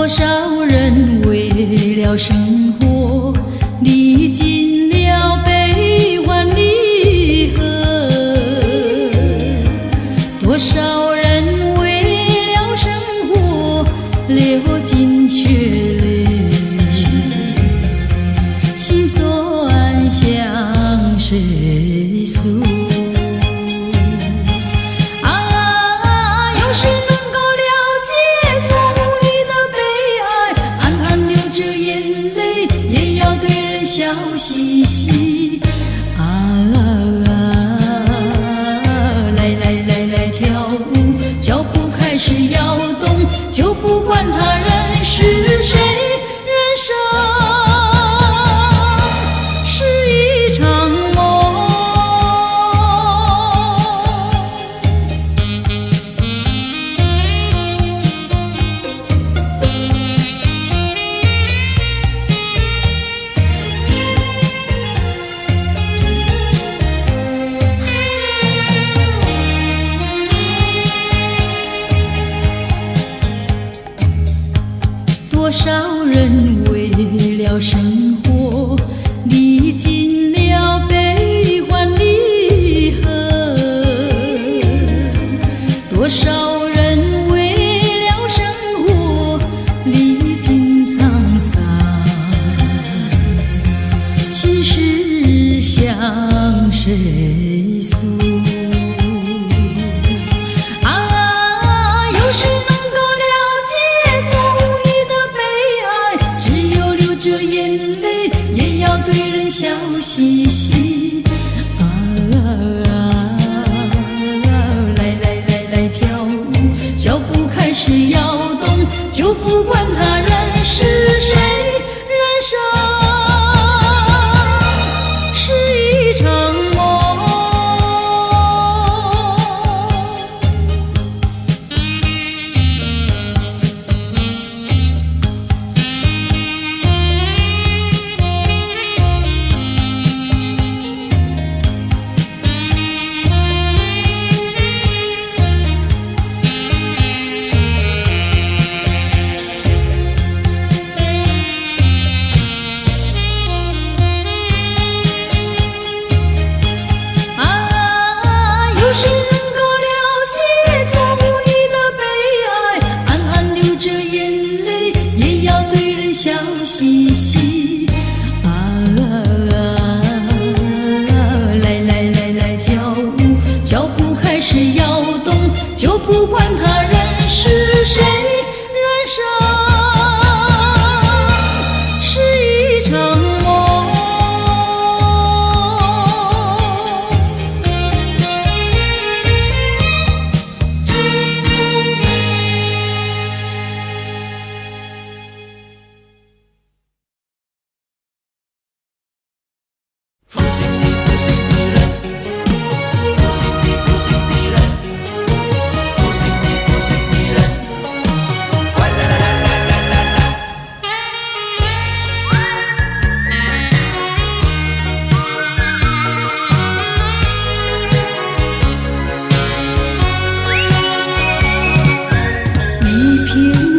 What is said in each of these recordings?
少人为了生活历尽了悲欢离合，多少人为了生活流尽血泪，心酸向谁诉？笑嘻嘻来跳舞，脚步开始摇动，就不管他人是谁，人生是一场梦。多少人为了生活历尽了悲欢离合，多少人为了生活历尽沧桑，心事向谁诉？有谁能够了解从你的悲哀？只有流着眼泪，也要对人笑嘻嘻。来跳舞，脚步开始摇动，就不管他人是谁，人生是一场梦。有谁能够了解从你的悲哀？暗暗流着眼泪，也要对人笑嘻嘻。来跳舞，脚步开始摇动，就不管他人是谁，人生是一场梦。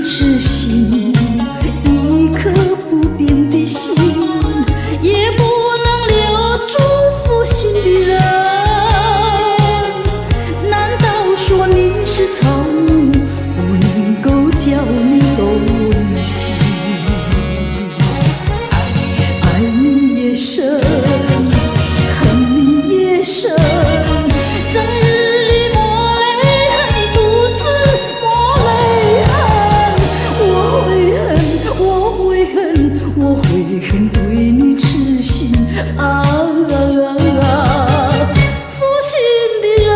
痴心，一颗不变的心，也不能留住负心的人。难道说你是草木，不能够叫你动心？爱你也深，恨你也深。我会很对你痴心负心的人。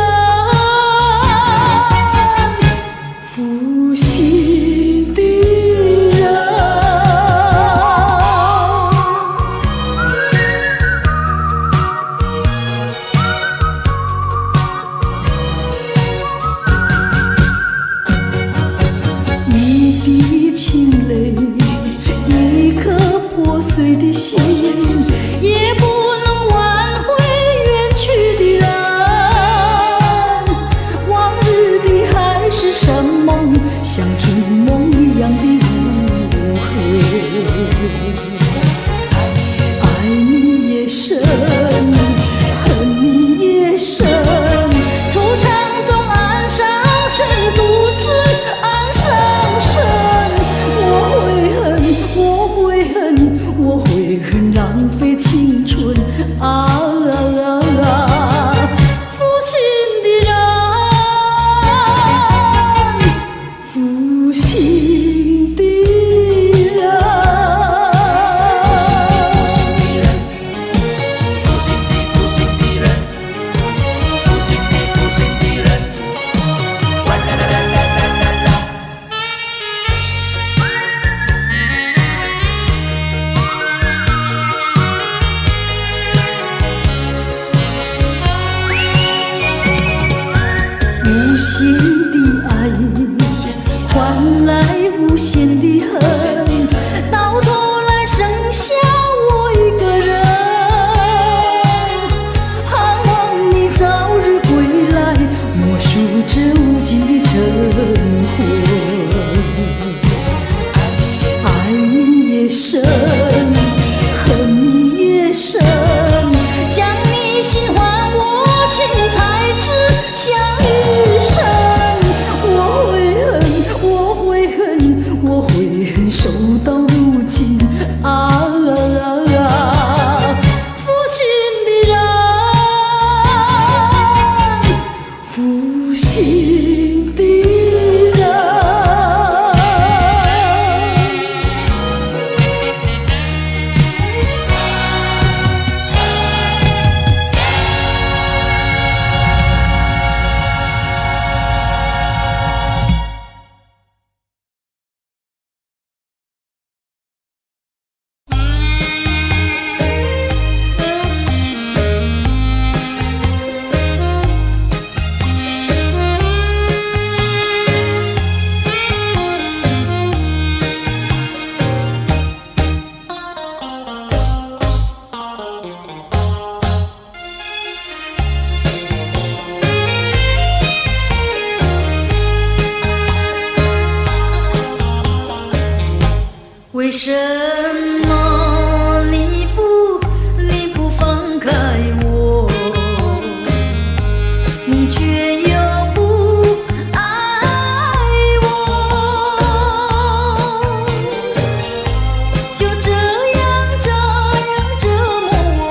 无限的爱换来无限的恨，到头来剩下我一个人，盼望你早日归来，默数这无尽的晨昏。爱你也深，恨你也深，将你心还我，心才知晓余生。我会恨，我会恨，我会恨，守到如今啊！负心的人，负心的人。为什么你不放开我，你却又不爱我，就这样折磨我，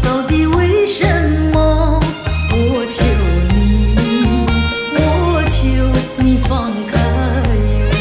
到底为什么？我求你放开我。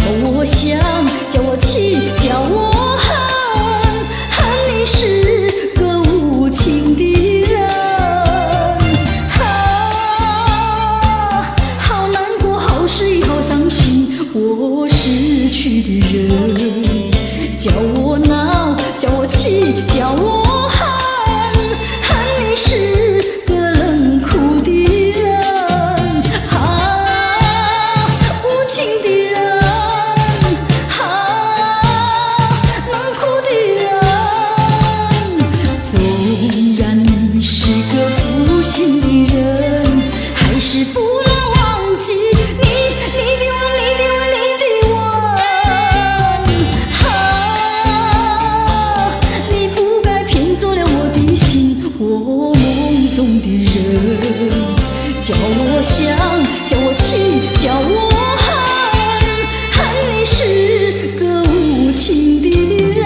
我想，叫我气，叫我恨，恨你是个无情的人。好难过，好失意，好伤心，我失去的人。叫我闹，叫我气，叫我恨，恨你是个冷酷的人。无情的人，冷酷的人。纵然你是个负心的人，还是不能忘记你的吻，你的吻，你的吻。你不该骗走了我的心，我梦中的人。叫我想，叫我气，叫我恨，恨你是个无情的人。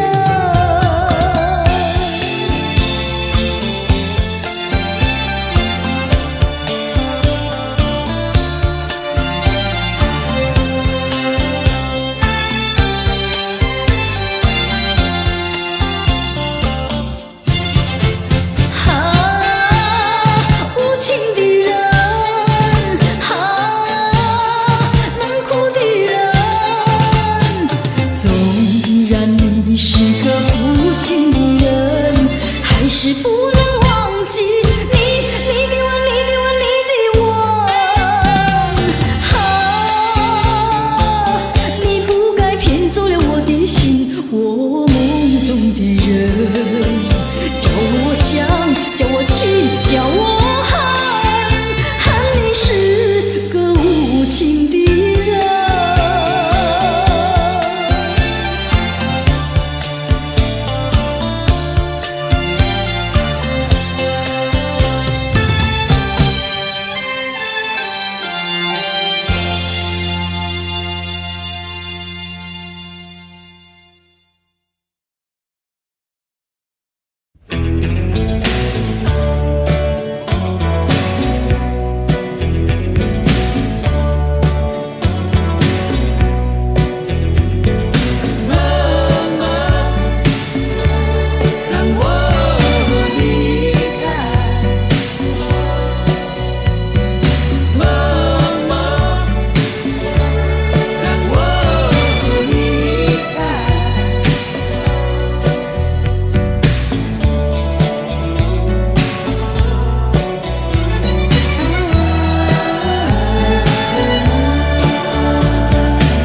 无情的人，冷酷的人。纵然你是个负心的人，还是不能忘记你的吻，你的吻，你的吻。你不该骗走了我的心，我梦中的人。叫我想，叫我气，叫我恨，恨你是个无情的人。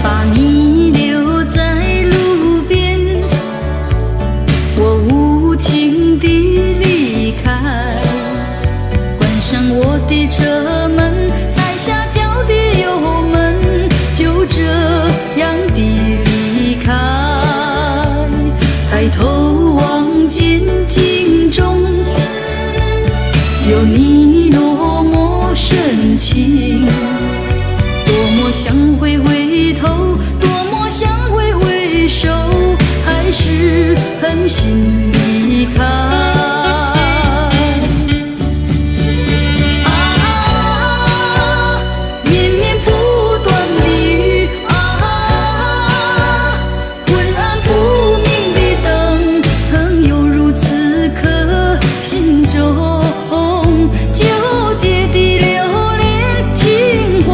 把你留在路边，我无情地离开，关上我的车门，踩下脚的油门，就这样地离开。抬头望见镜中有你落寞深情，多么想会回头，多么想会回首，还是狠心离开。绵绵不断的雨昏暗不明的灯，犹如此刻心中纠结的留恋情怀。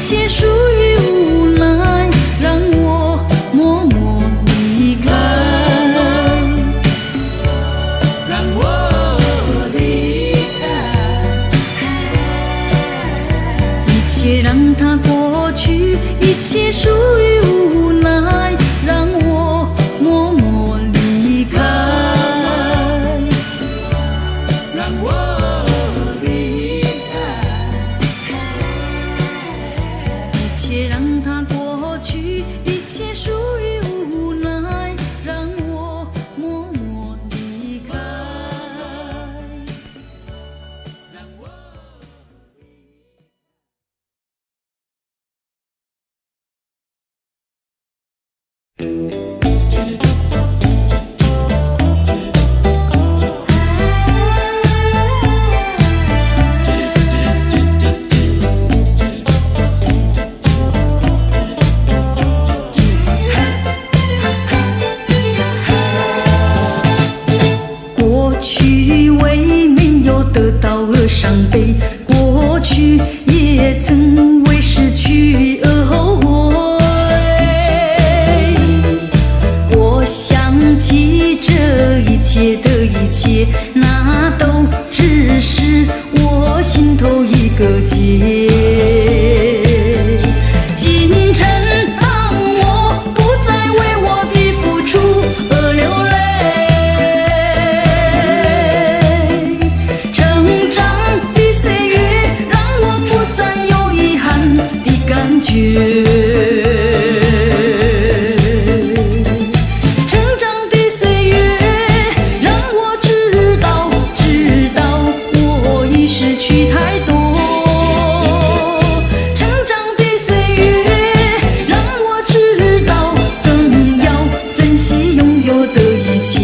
切属于无奈，让我默默离开，让我离开，一切让它过去，一切属于无奈，让我默默离开，让我离开，一切让它过去，一切属于无奈，让我默默离开。让我。过去为没有得到而伤悲，过去也曾为失去而后悔。我想起这一切的一切，那都只是我心头一个结。今晨当我不再为我的付出而流泪，成长的岁月让我不再有遗憾的感觉。成长的岁月让我知道我已失去太多。成长的岁月让我知道怎样珍惜拥有的一切。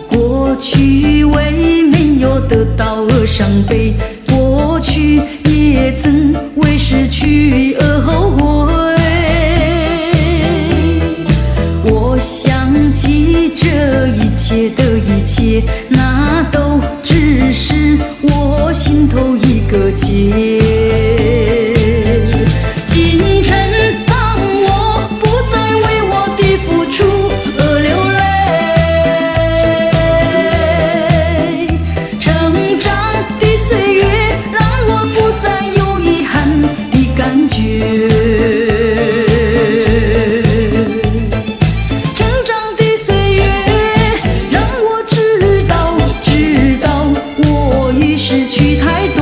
过去为没有得到而伤悲，过去也曾为失去而后悔。我想起这一切的一切，那都只是我心头一个结。今晨当我不再为我的付出而流泪，成长的岁月让我不再有遗憾的感觉。成长的岁月让我知道我已失去太多。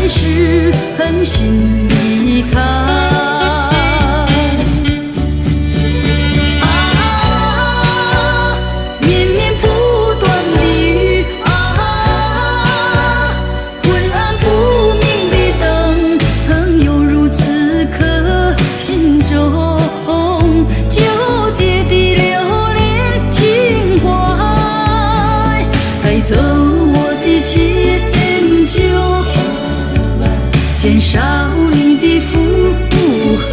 是狠心离开。绵绵不断的雨昏暗不明的灯，犹如此刻心中纠结的留恋情怀，带走我的迁就，减少你的负荷，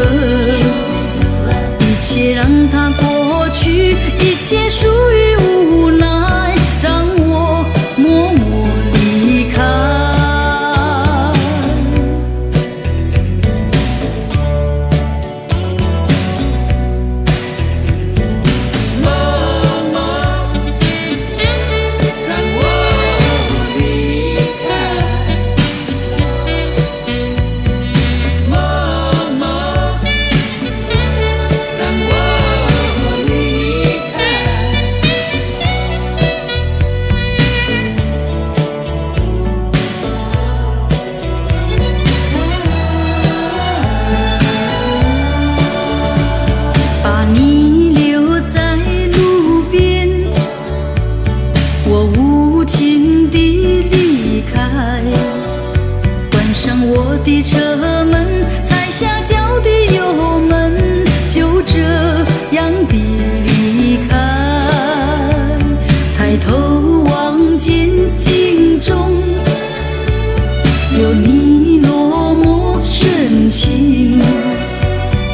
一切让它过去，一切属于无奈，让我默默离开。我的车门，踩下脚的油门，就这样的离开。抬头望见镜中有你落寞深情，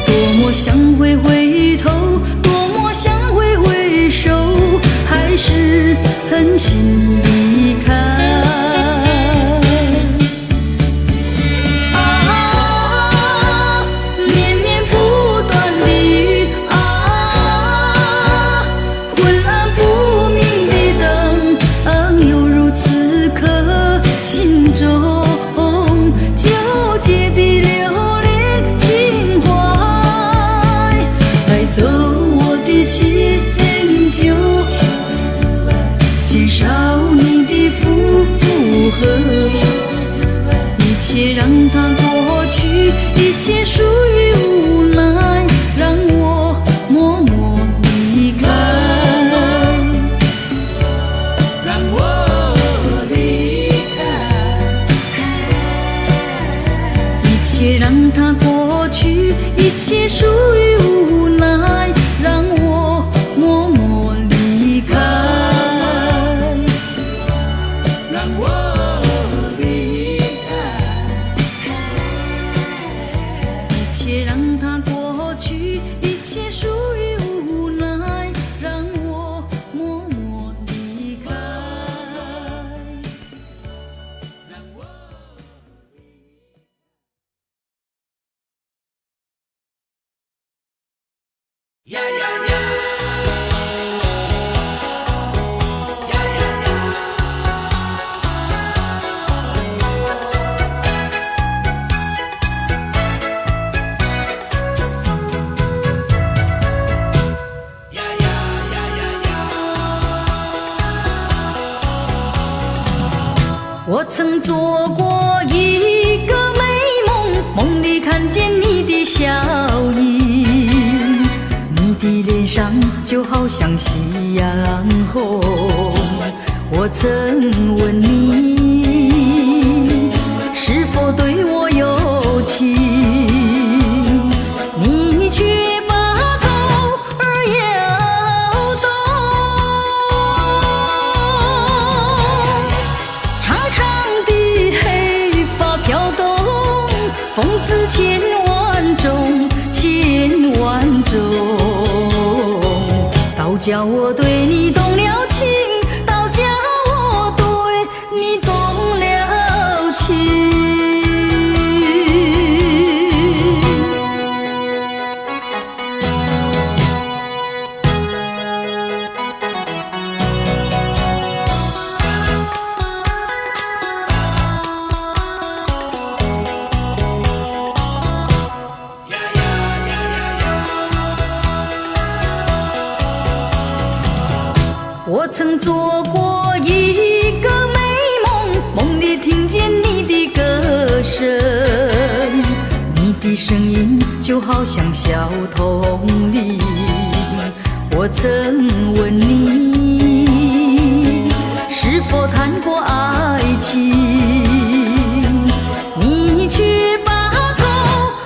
多么想回头，多么想回首，还是狠心离开。减少你的负荷，一切让它过去，一切属于无奈，让我默默离开，让我离开，一切让它过去，一切属于无奈，让我默默离开。让我离开，一切让它过去，一切属于无奈，让我默默离开。让我呀呀呀！我曾做过一个美梦，梦里看见你的笑影，你的脸上就好像夕阳红。我曾问你是否对我有情，你却把头儿摇动。长长的黑发飘动，风姿千万种，千万种，倒叫我对你动了情，倒叫我对你动了情。我曾做过一个美梦，梦里听见你的歌声，就好像小童铃。我曾问你，是否谈过爱情？你却把头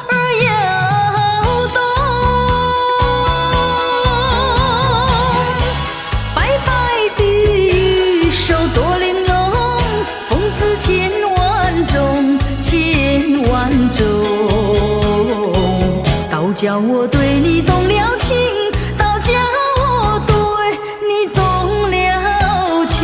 儿摇动。白白的手多玲珑，风姿千万种，千万种。倒叫我对你动了情，倒叫我对你动了情。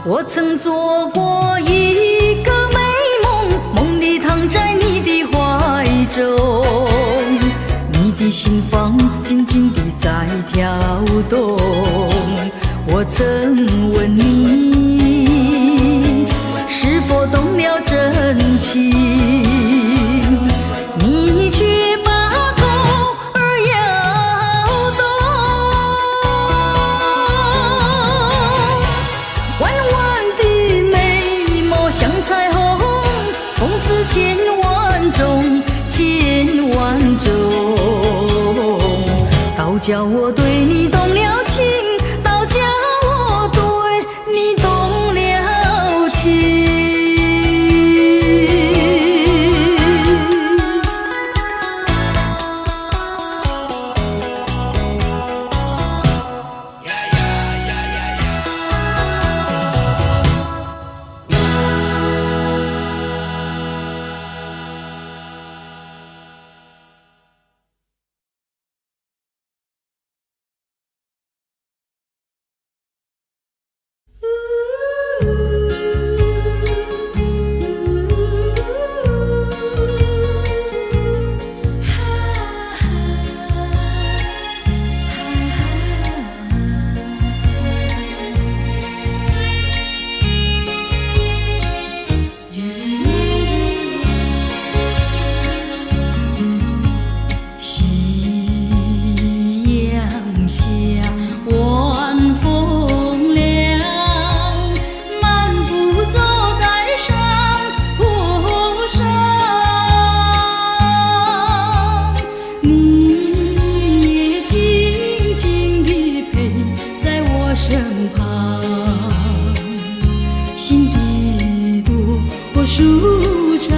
我曾做过一个美梦，梦里躺在你的怀中，你的心房紧紧地在跳动。我曾问你，是否动了真情？你却把头儿摇动。弯弯的眉毛像彩虹，风姿千万种，千万种。倒叫我对你动了情，倒叫我对你动了情。夕阳下，晚风凉，漫步走在山坡上，你也静静地陪在我身旁，心底多舒畅。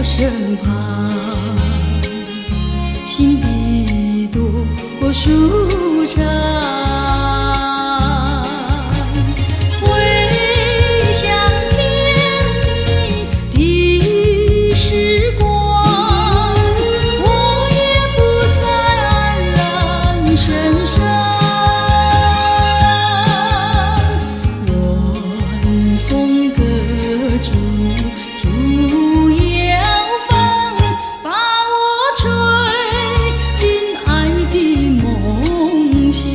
身旁，心底多舒畅。回想甜蜜的时光，我也不再黯然神伤。晚风隔竹，竹叶把我吹进爱的梦乡。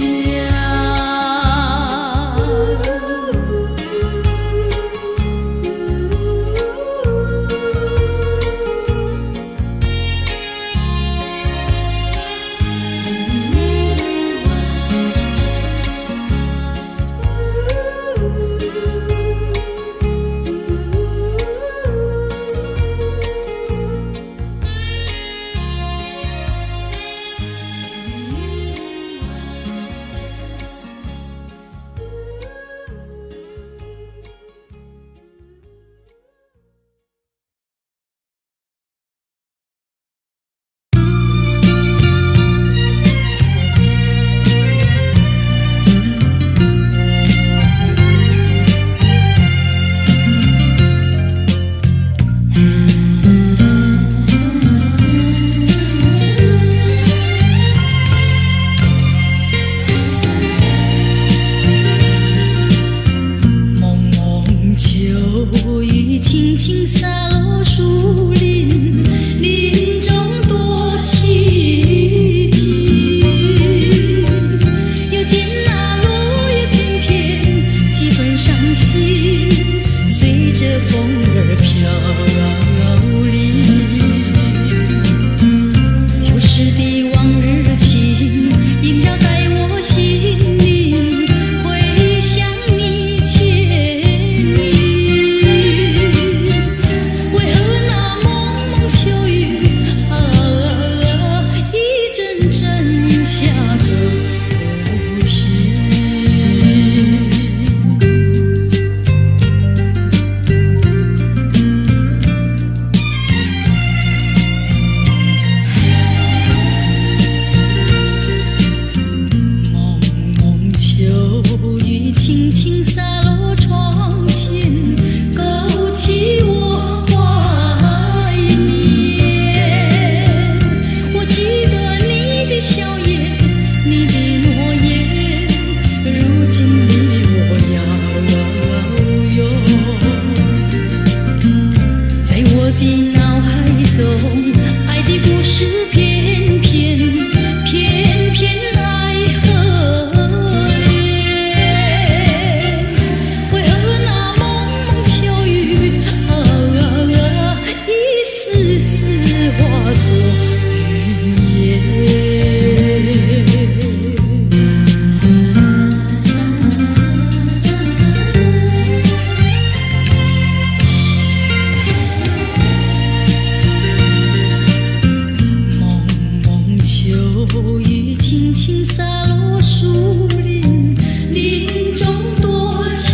秋雨轻轻洒落树林，林中多凄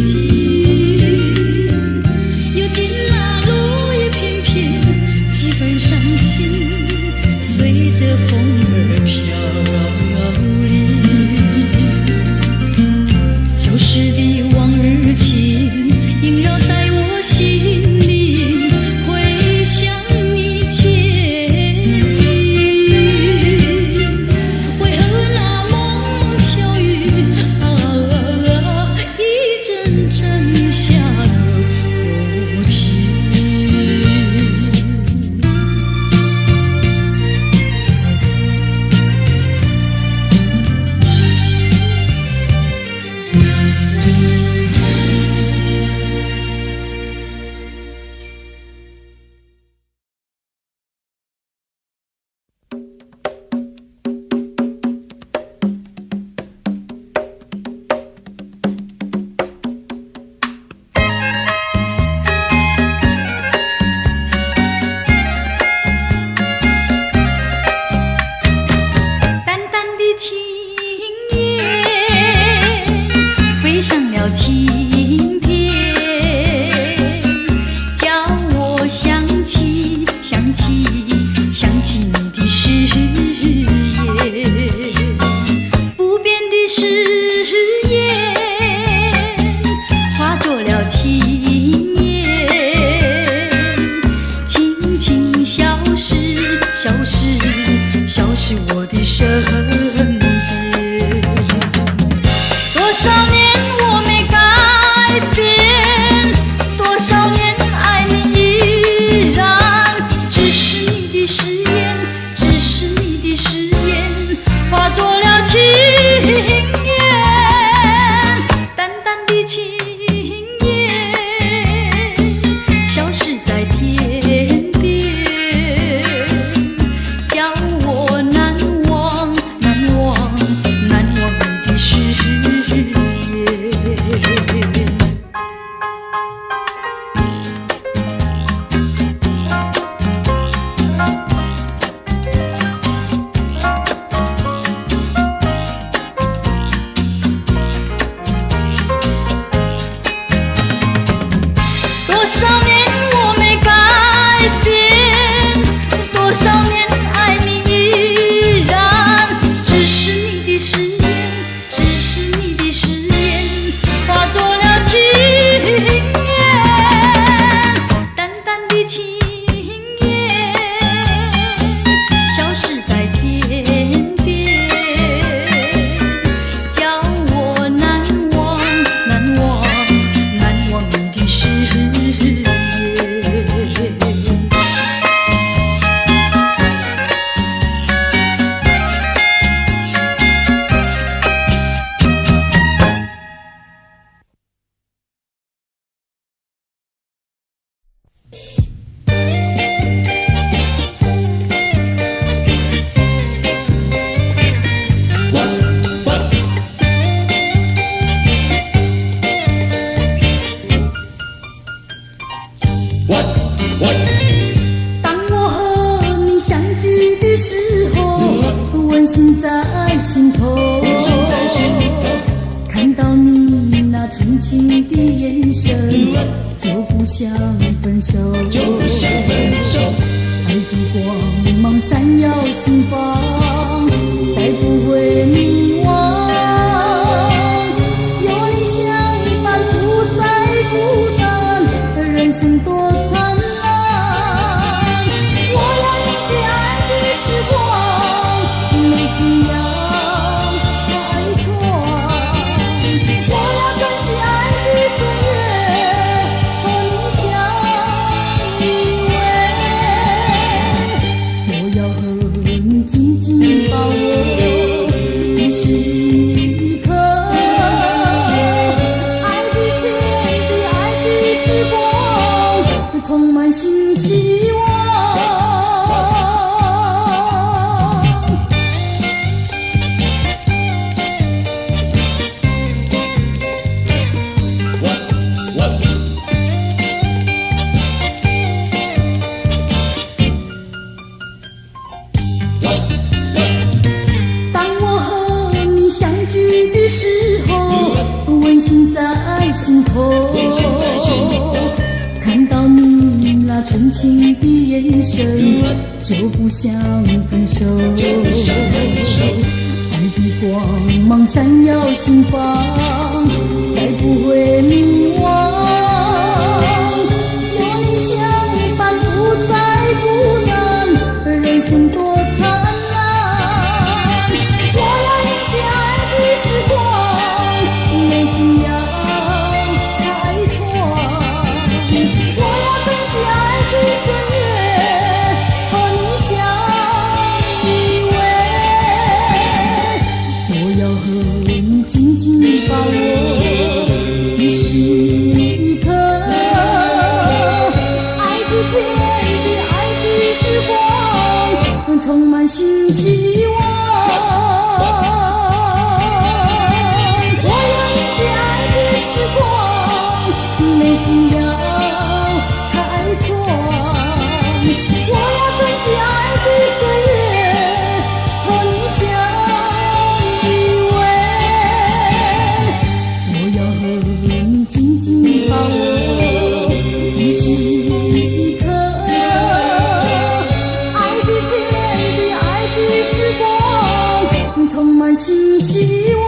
静。又见那落叶片片，几分伤心，随着风儿飘零。旧时的往日情，萦绕在我心里，回想你千里。为何那蒙蒙秋雨一阵阵下个不停。淡淡的青叶飞上了青天，叫我想起你的誓言。不变的誓言化作了情言，轻轻消失，消失，消失我的身边。多少年我没改变，多少年爱你依然，只是你的誓言，只是你的誓言化作了情言。淡淡的情言消失在天边，叫我难忘，难忘，难忘你的誓言。多少年我没改变，多少年爱你依然，只是你的誓言，只是你的誓言化作了情言。淡淡的情言消失在天边，叫我难忘，难忘，难忘你的誓言。当我和你相聚的时候，温馨在心头，看到你那纯情的眼神，就不想分手，爱的光芒闪耀心房，再不会迷惘。有你相伴，不再孤单，人生多灿烂。我要迎接爱的时光，没惊讶海船。我要珍惜爱的岁月，和你相依偎。我要和你紧紧把握一时一刻，爱的天地，爱的时光，充满新希望。温馨在心头，看到你那纯情的眼神，就不想分手。爱的光芒闪耀心房，再不会迷惘。有你相伴，不再孤单，人生多灿烂。我要迎接爱的时光，美景要开创。我要珍惜爱的岁月，和你相依偎。我要和你紧紧把握一时一刻，爱的天地，爱的时光，充满新希望。我要迎接爱的时光，美景要开创。我要珍惜爱的岁月，和你相依偎。我要和你紧紧把握一时一刻，爱的天地，爱的时光，充满新希望。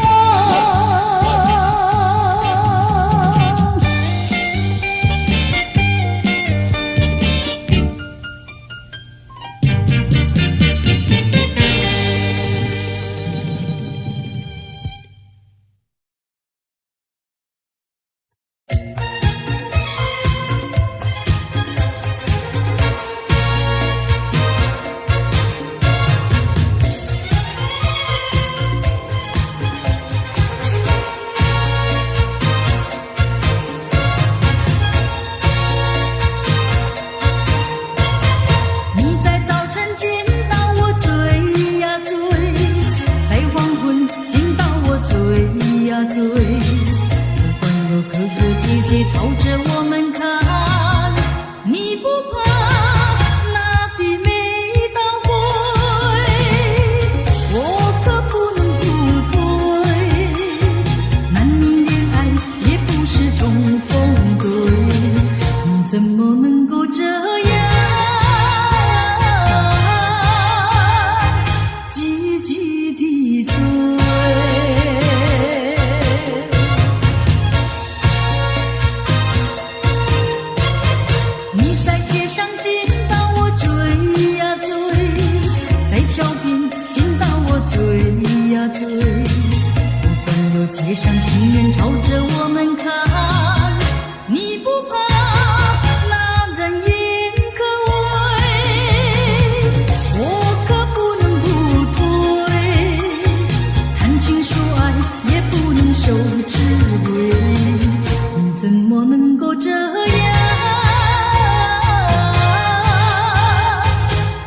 街上行人朝着我们看，你不怕那人言可畏，我可不能不退，谈情说爱也不能受指挥，你怎么能够这样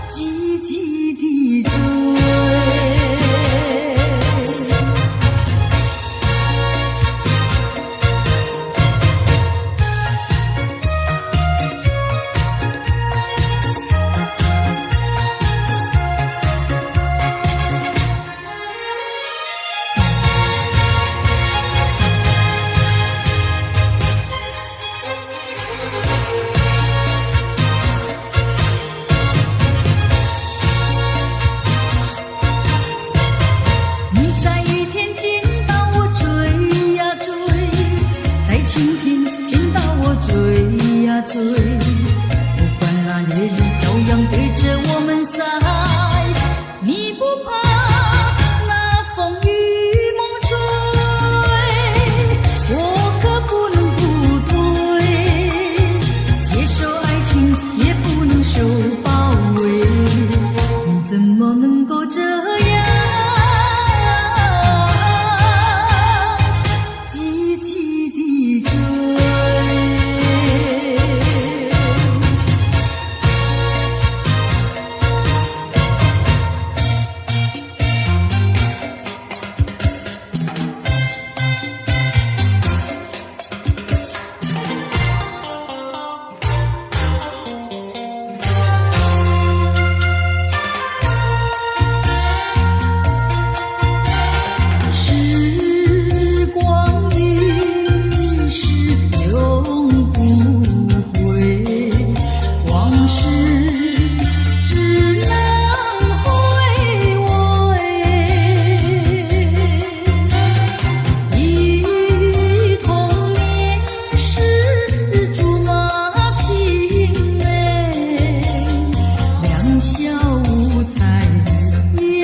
积极地追？追，不管那烈日照样对着我们晒，你不怕那风雨猛吹，我可不能不退，接受爱情也不能受包围，你怎么能够这样积极地追？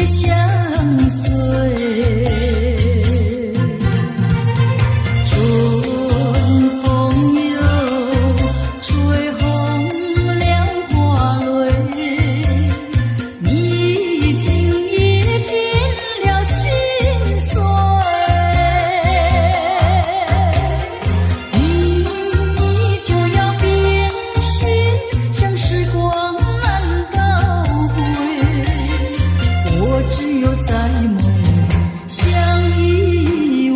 相随。春风又吹红了花蕊，你今也添了心碎。你就要变心，像时光难倒回。我只有在梦里相依偎。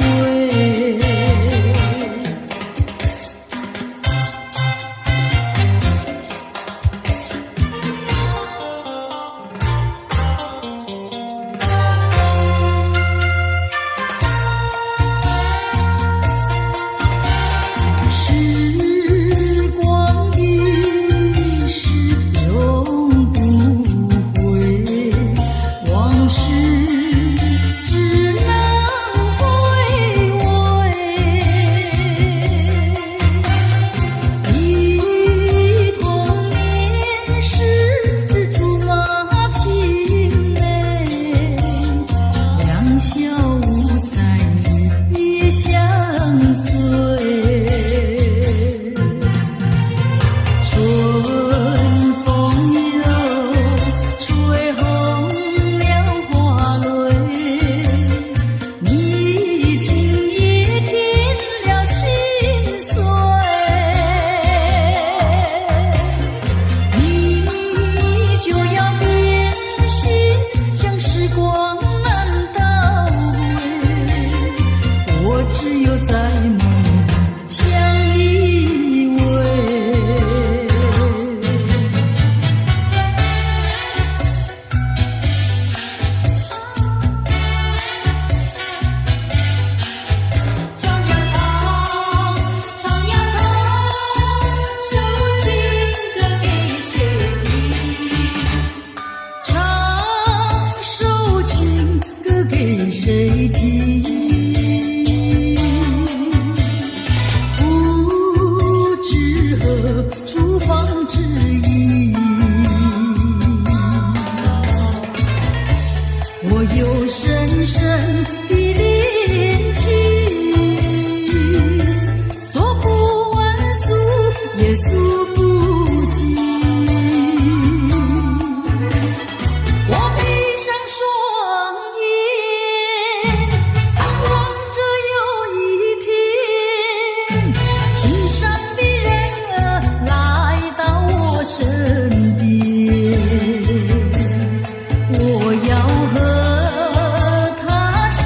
时光一逝永不回，往事只能回味。忆童年时竹马青梅，两小无猜也相随。春风又吹红了花蕊，你今也添了心碎。你就要变心，像时光难倒回。我只有在梦里相依偎。唱呀唱，唱呀唱，首情歌给谁听？唱首情歌给谁听？不知何处方知意。我有深深的恋情，诉不完诉也诉不尽。我闭上双眼，盼望着有一天，心上的人儿来到我身边。我要和他相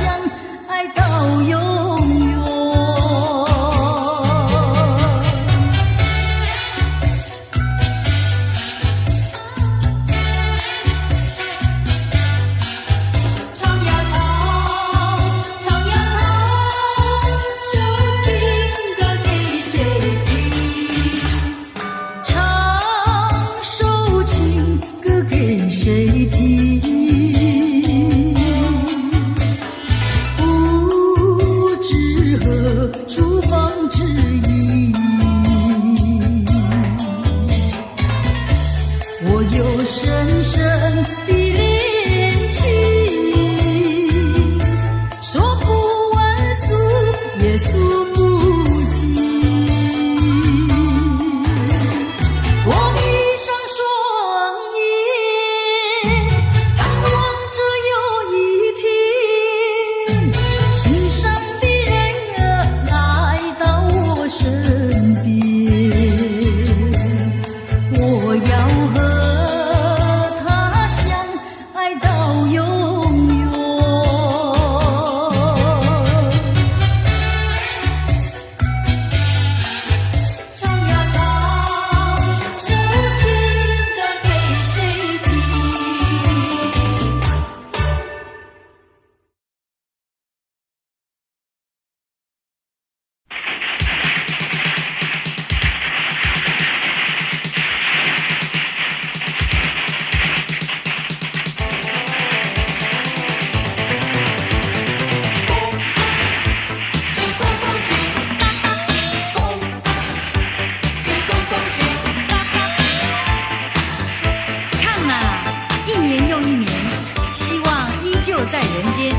就在人间，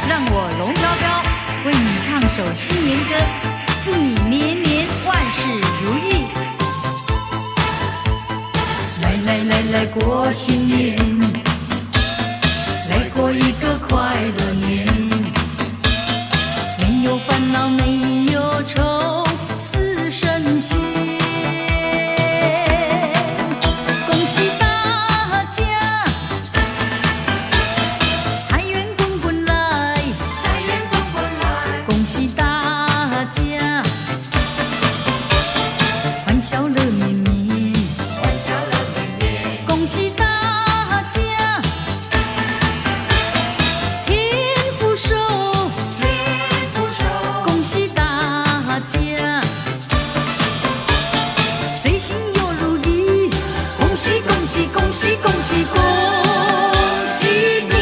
让我龙飘飘为你唱首新年歌，祝你年年万事如意。来来来来过新年，来过一个快乐年，没有烦恼没有愁，似神仙。恭喜大家，财源滚滚来，财源滚滚来。恭喜大家，欢笑乐绵绵，欢笑乐绵绵。恭喜大家，天福寿，天福寿。恭喜大家，随心又如意。恭喜恭喜恭喜恭喜恭喜你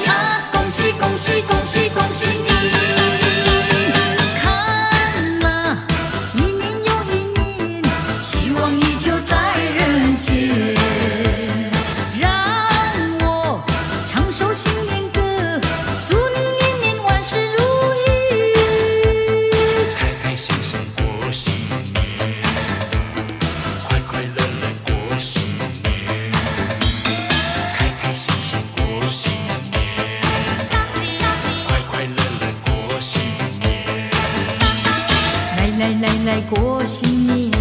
啊！恭喜恭喜恭喜恭喜你！看呐，一年又一年，希望依旧在人间。让我唱首新年歌，祝你年年万事如意。开开心心过新年，快快乐乐过新年，开开心心过新年，快快乐乐过新年。来来来来过新年，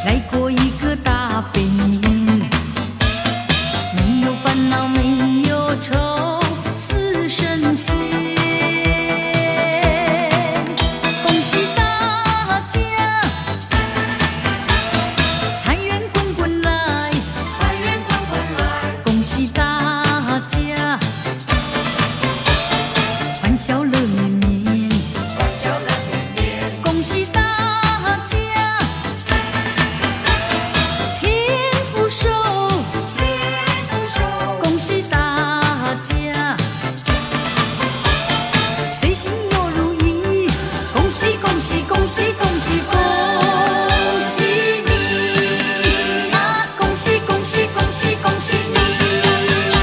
来过一个大肥年，没有烦恼没有愁，似神仙。恭喜大家，财源滚滚来，财源滚滚来。恭喜大家，欢笑乐绵绵，欢笑乐绵绵。恭喜大家，天福寿，天福寿。恭喜大家，随心又如意。恭喜恭喜恭喜恭喜恭喜你啊！恭喜恭喜恭喜恭喜你！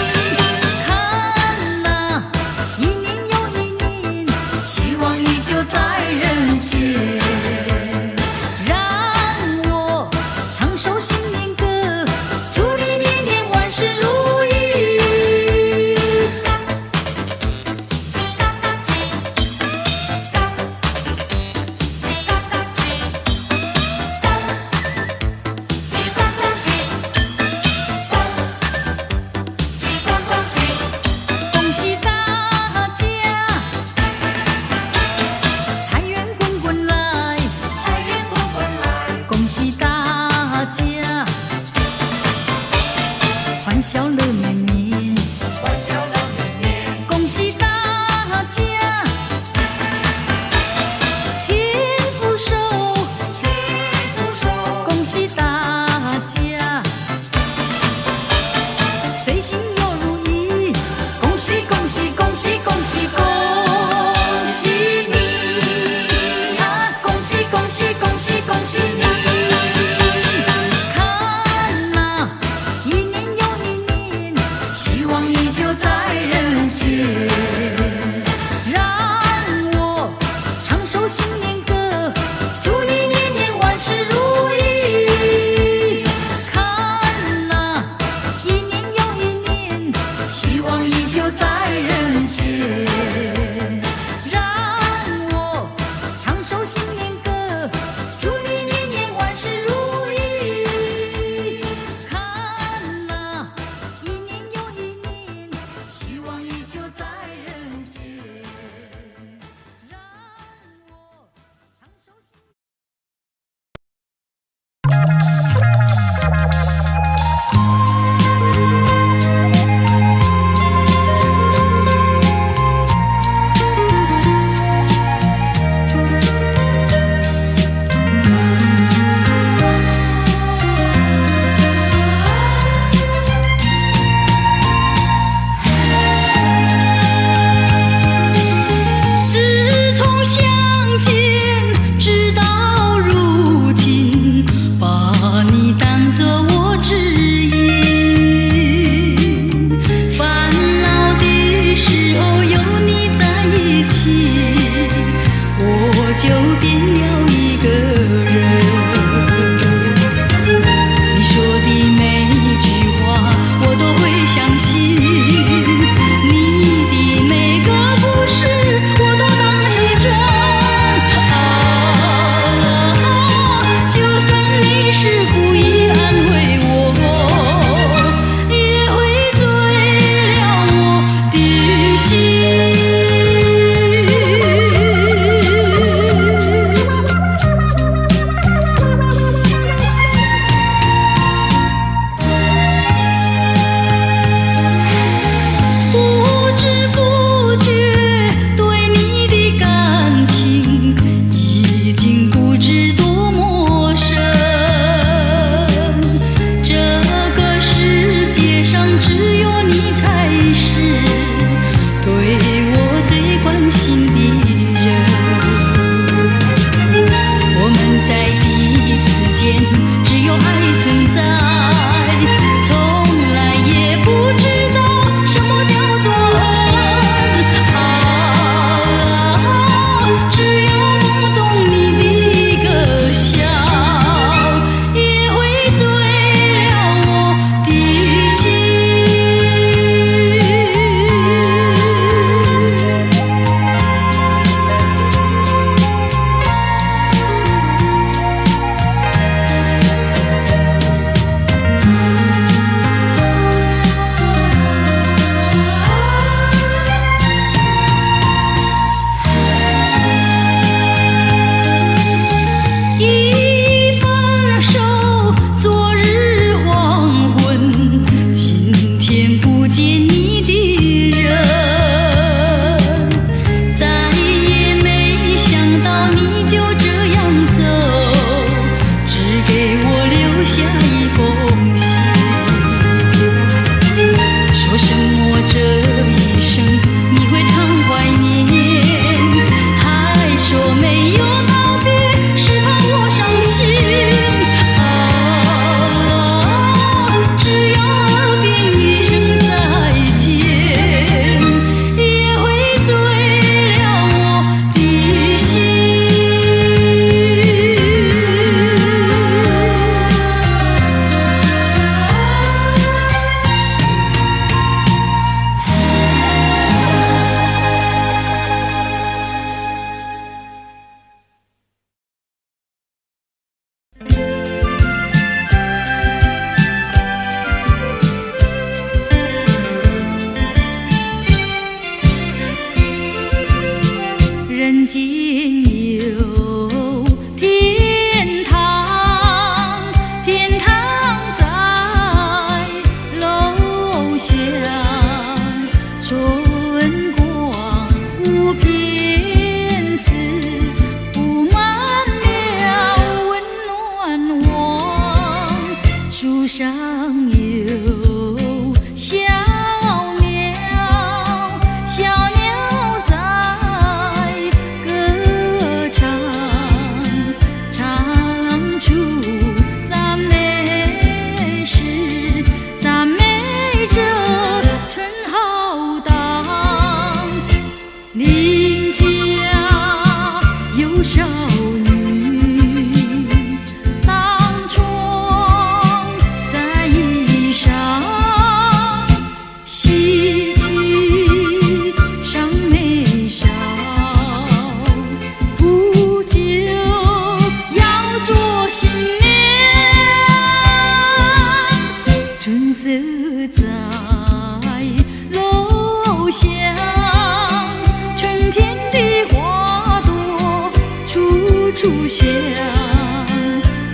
响，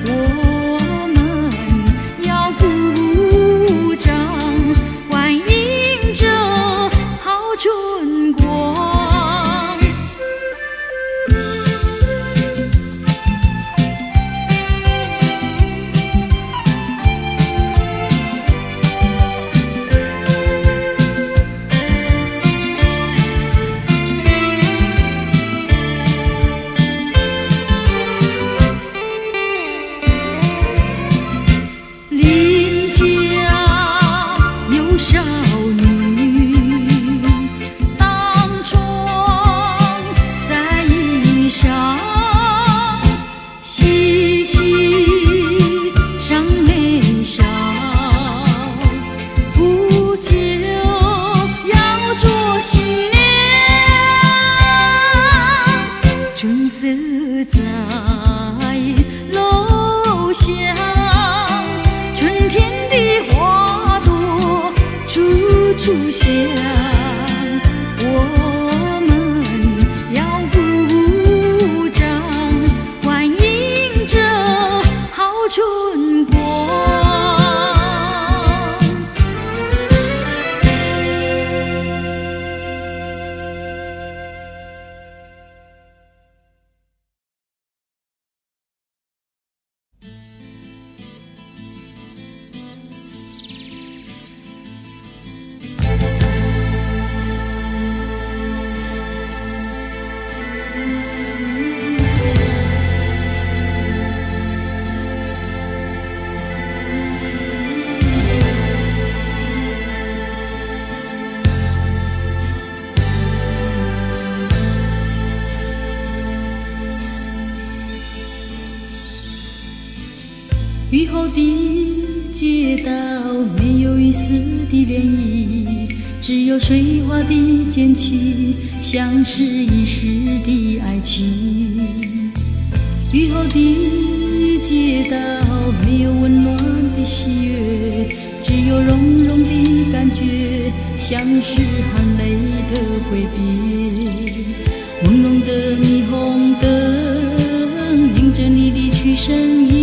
我们要鼓掌，欢迎着好春光。邻家有少女，当窗晒衣裳，喜气上眉梢，不久要做新娘，春色在楼下。春天的花朵处处香，我们要鼓掌，欢迎着好春光。雨后的街道没有一丝的涟漪，只有水花的溅起，像是一时的爱情。雨后的街道没有温暖的喜悦，只有融融的感觉，像是含泪的挥别。朦胧的霓虹灯映着你离去身影，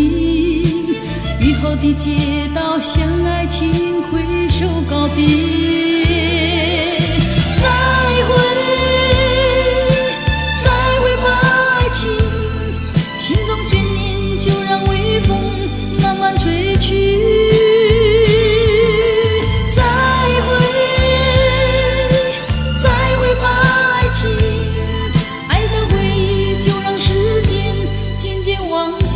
雨后的街道向爱情挥手告别。再会，再会吧，爱情，心中眷恋就让微风慢慢吹去。再会，再会吧，爱情，爱的回忆就让时间渐渐忘记。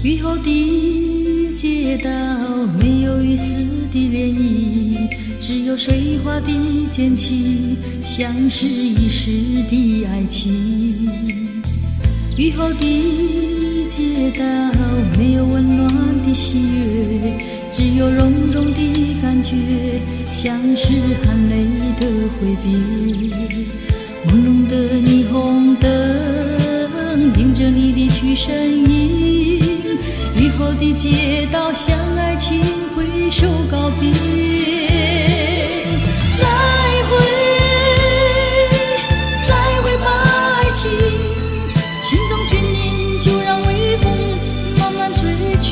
雨后的街道没有一丝的涟漪，只有水花的溅起，像是一时的爱情。雨后的街道没有温暖的喜悦，只有融融的感觉，像是含泪的挥别。朦胧的霓虹灯映着你离去身影，雨后的街道向爱情挥手告别。再会，再会吧，爱情，心中眷恋就让微风慢慢吹去。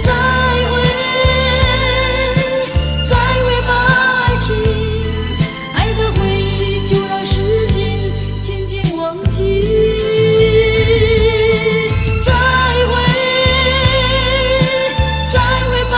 再会，再会吧，爱情，爱的回忆就让时间渐渐忘记。再会，再会吧。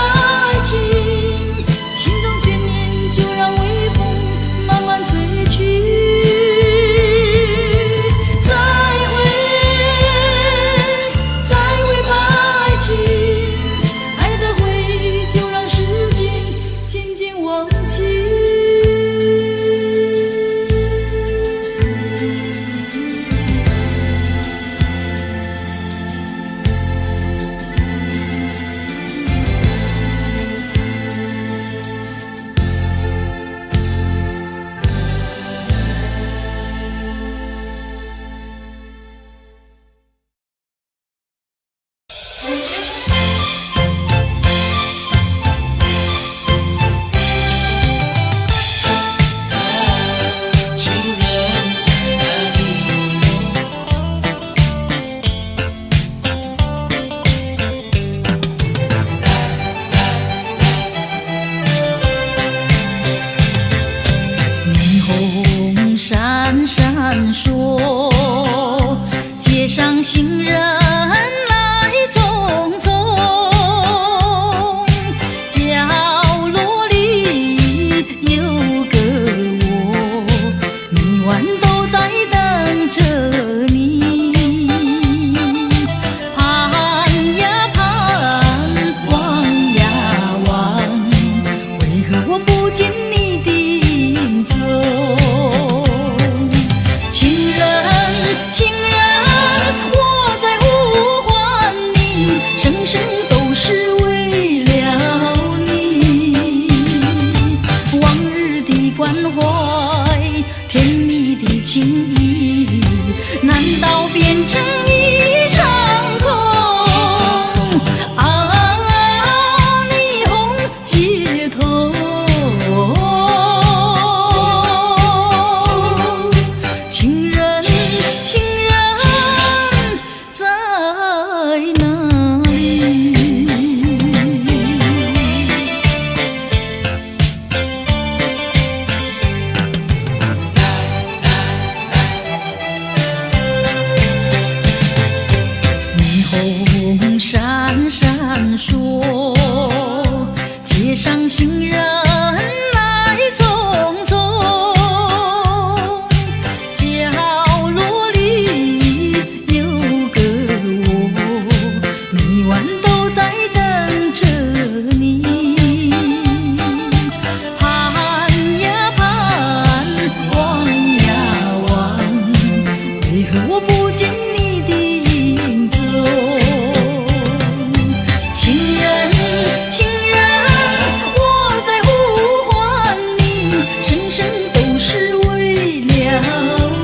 闪烁，街上行人来匆匆，角落里有个我，每晚都在等着你。盼呀盼，望呀望，为何我不见你的影踪？情人，情人，我在呼唤你，声声都是为了你。往日的关怀，甜蜜的情谊，难道变成一场空？啊，霓虹街头，情人，情人在哪里？霓虹闪闪烁，街上行人来匆匆，角落里有个我，每晚都在等着你。盼呀盼，望呀望，为何我不见你的影踪？情人，情人，我在呼唤你，声声都是为了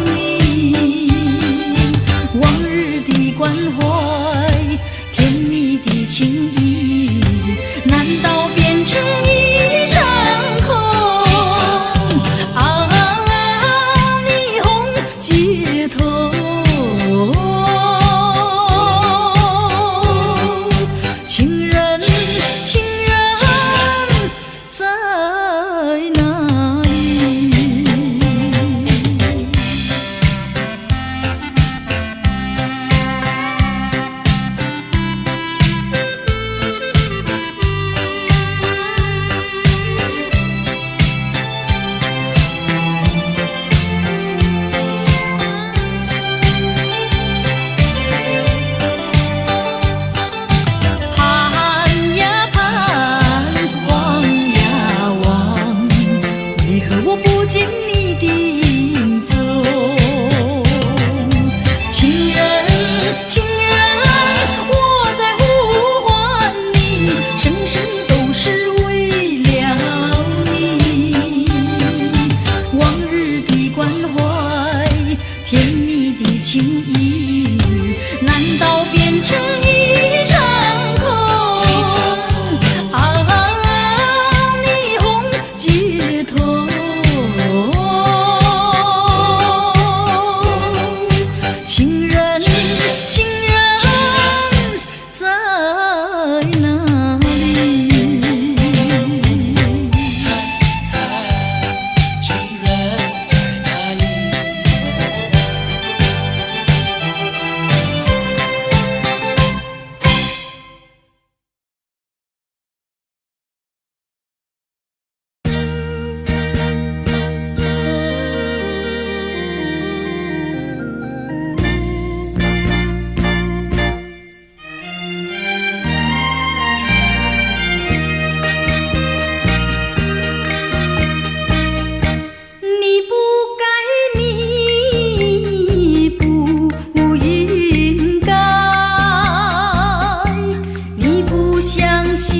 你。往日的关怀，甜蜜的情谊，难道变成一场空？啊，霓虹街头，情人，情人在哪里？盼呀盼，望呀望，为何我不见你的影踪？情人，情人，我在呼唤你，声声都是为了你。往日的关怀，甜蜜的情谊，难道变成一场空？啊，霓虹街头，情人，情人在哪里？情人在哪里？你不该，你不应该，你不相信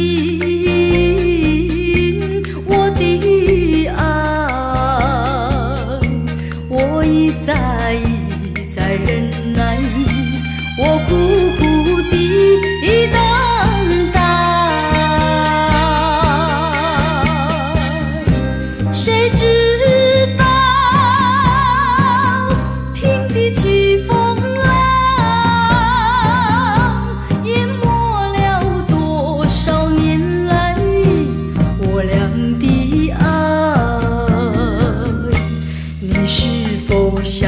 我的爱，我一再一再忍耐，我苦苦地等待。谁知道平地起风浪，淹没了多少年来我俩的爱。你是否想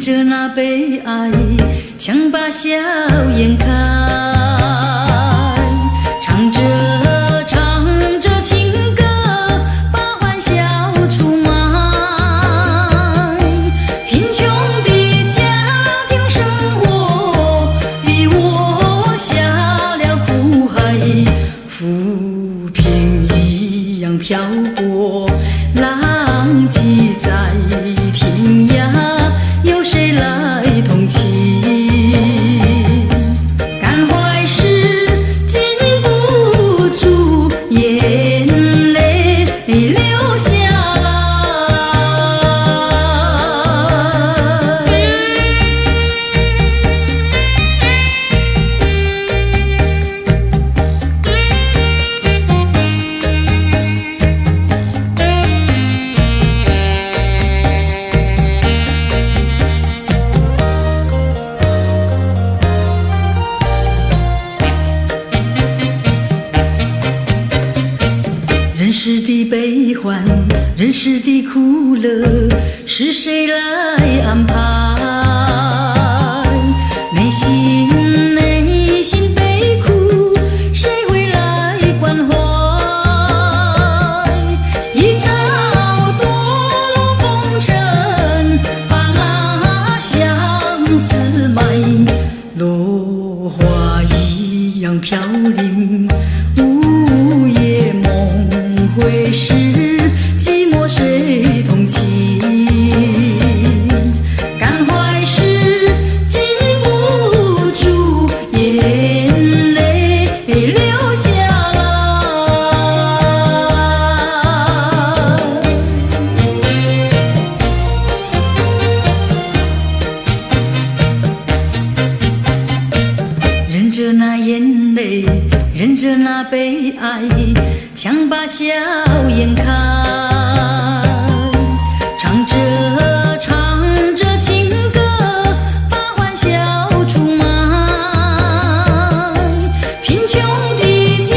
着那悲哀，强把笑颜开，唱着情歌，把欢笑出卖。贫穷的家庭生活逼我下了苦海，浮萍一样漂泊，浪迹在天涯，有谁来同情？感怀时禁不住眼泪流下人世的悲欢，人世的苦乐，是谁来安排？内心悲苦，谁会来关怀？一朝堕落风尘，把那相思埋，落花一样飘零，午夜梦回时，寂寞谁同情？感怀时禁不住眼泪流下来。忍着那眼泪，忍着那悲哀，强把笑颜开，唱着情歌，把欢笑出卖。贫穷的家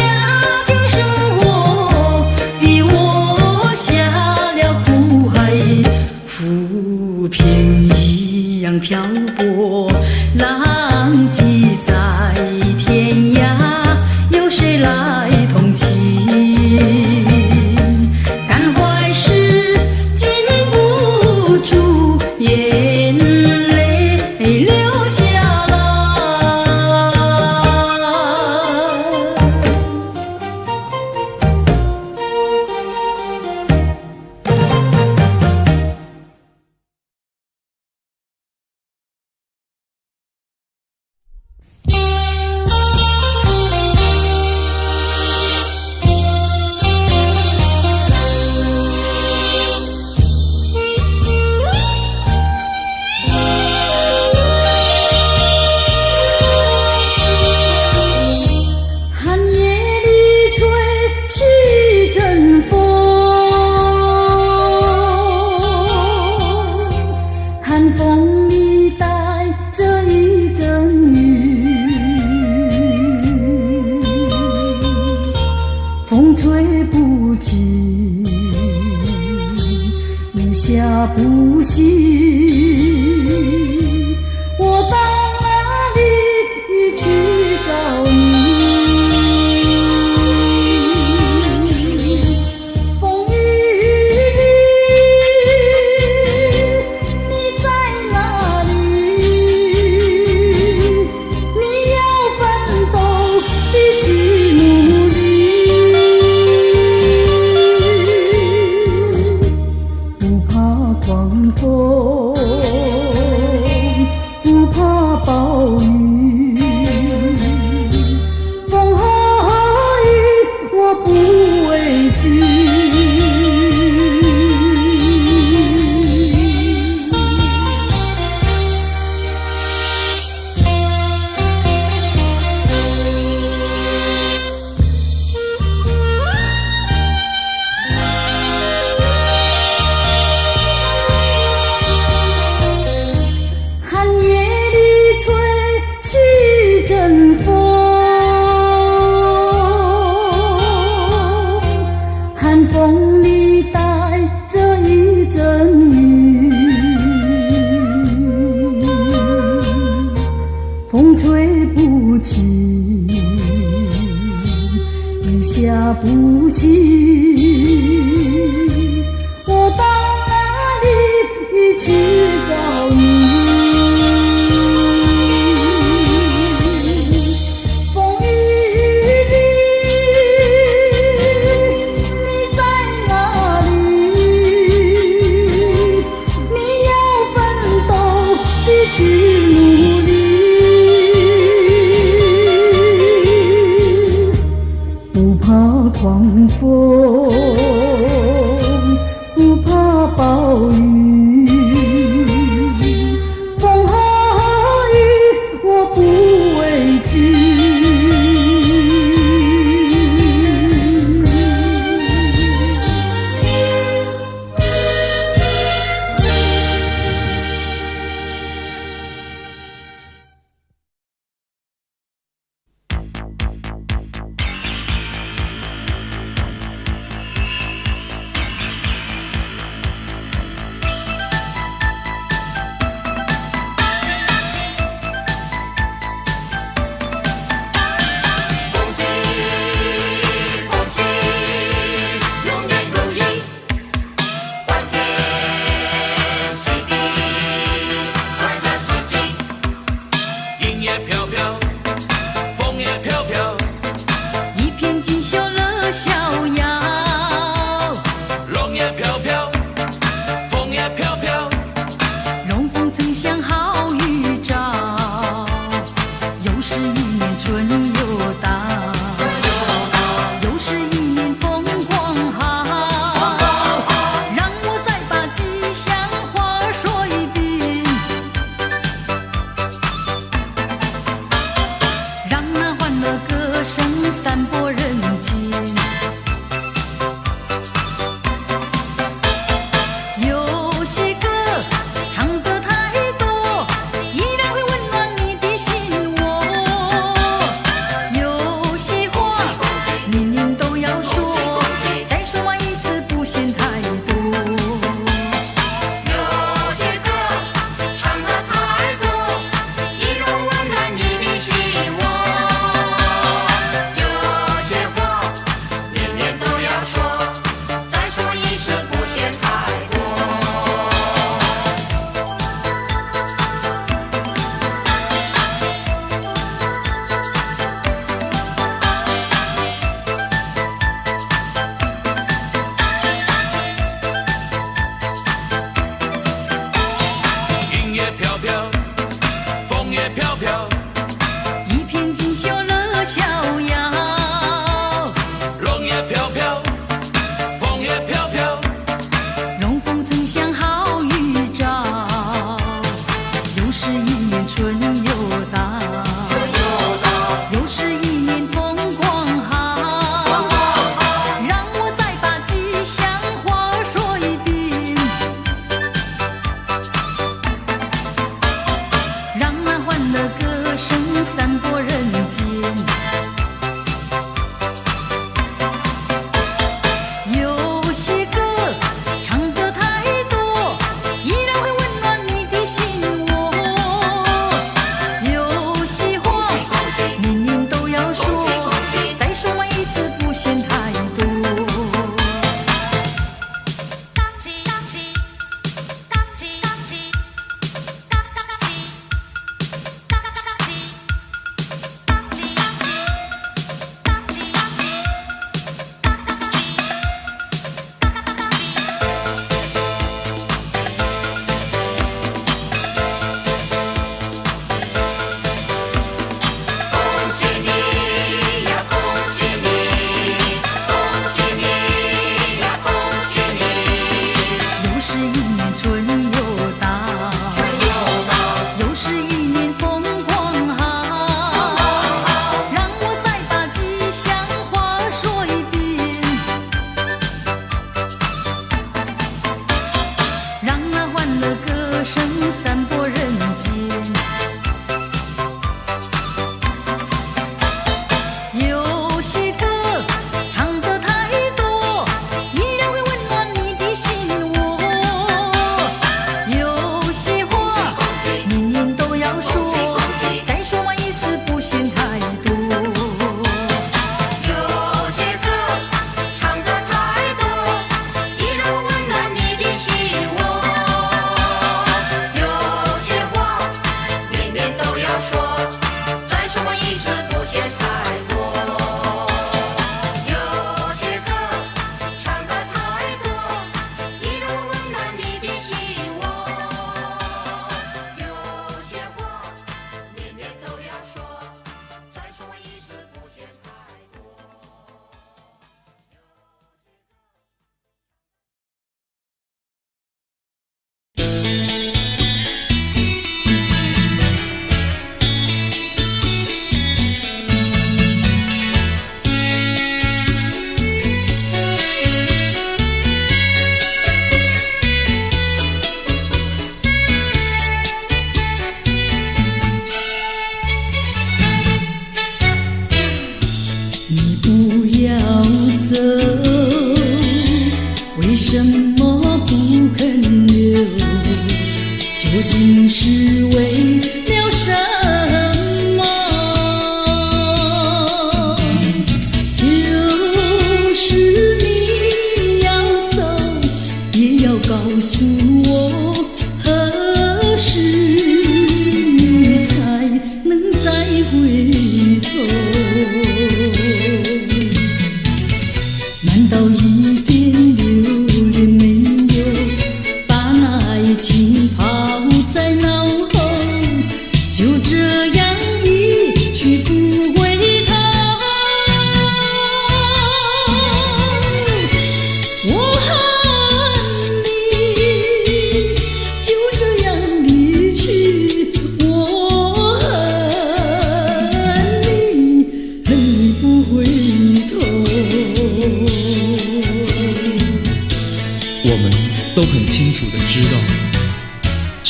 庭生活逼我下了苦海，浮萍一样漂泊，浪迹在天涯，有谁来同情？感怀时禁不住眼泪流下来。风吹不起，雨下不息，我到哪里去找你？风雨里，你在哪里？你要奋斗地去努力。狂风对不起，余下不行，我到哪里去找你？风雨里，你在哪里？你要奋斗地去努力。不怕狂风，不怕暴雨，风和雨我不畏惧。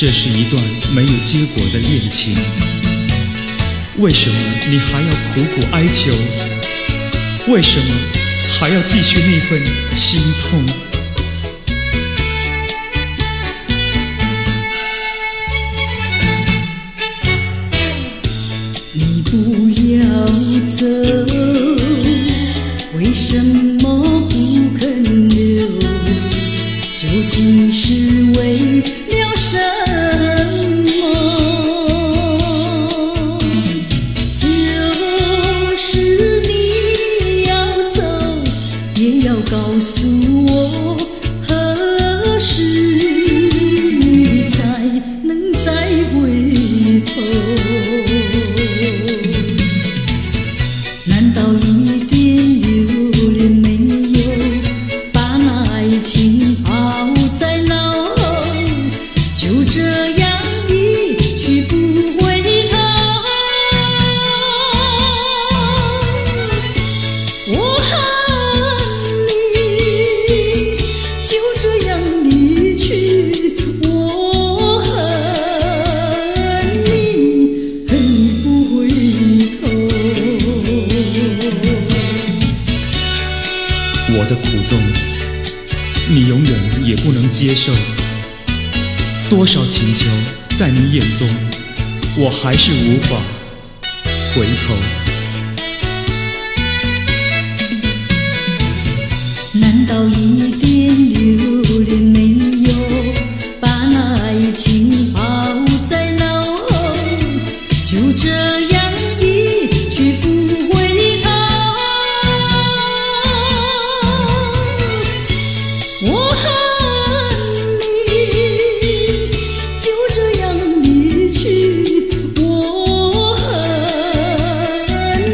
这是一段没有结果的恋情，为什么你还要苦苦哀求？为什么还要继续那份心痛？你不要走，为什么不肯留？究竟是为了什么？就是你要走，也要告诉我，何时你才能再回头？难道一点留恋没有，把那爱情抛在脑后，就这样一去不回头？我恨你，就这样离去，我恨你，恨你不回头。我的苦衷，你永远也不能接受。多少请求，在你眼中，我还是无法回头。难道一点留恋没有，把那爱情抛在脑后，就这样一去不回头？我恨你，就这样离去，我恨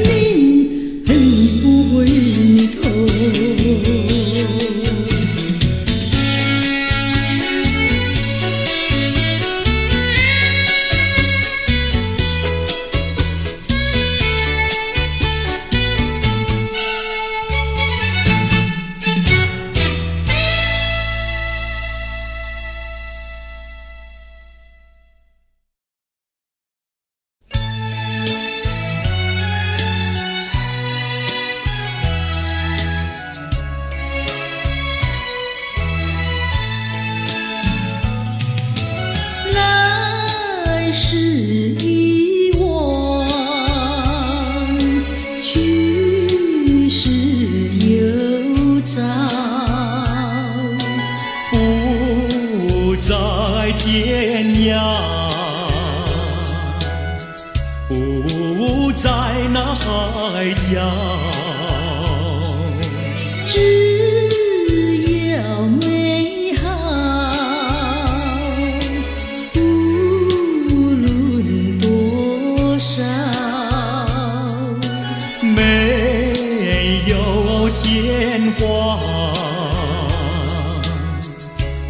你，恨你不回头。来时已忘，去时又找，不在天涯，不在那海角，只要美好，无论多少。没有天荒，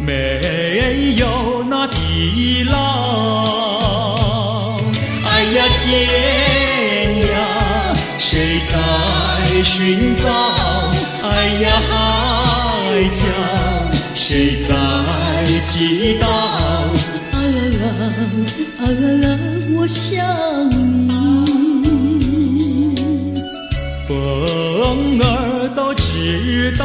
没有那地老。哎呀天涯，谁在寻找？哎呀海角，谁在祈祷？啊啦啦，啊啦啦，我想你。风儿都知道。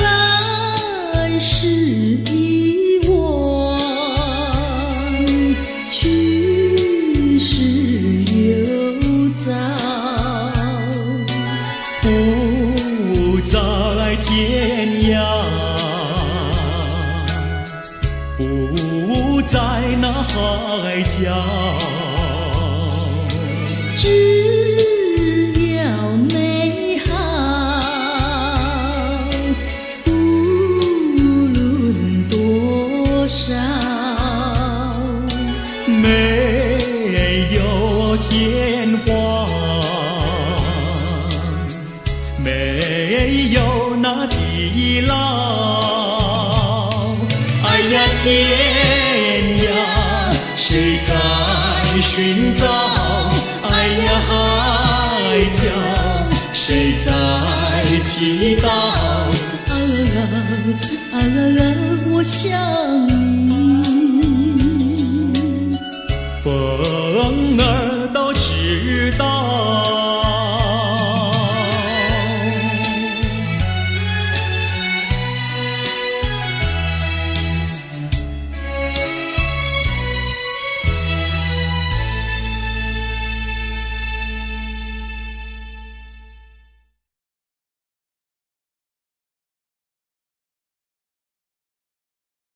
来时已忘，去时又早，不在天涯，不在那海角，只要美好，无论多少。没有天荒，没有那地老。哎呀天涯，谁寻找，哎呀海角，谁在祈祷？啊啊啊啊！我想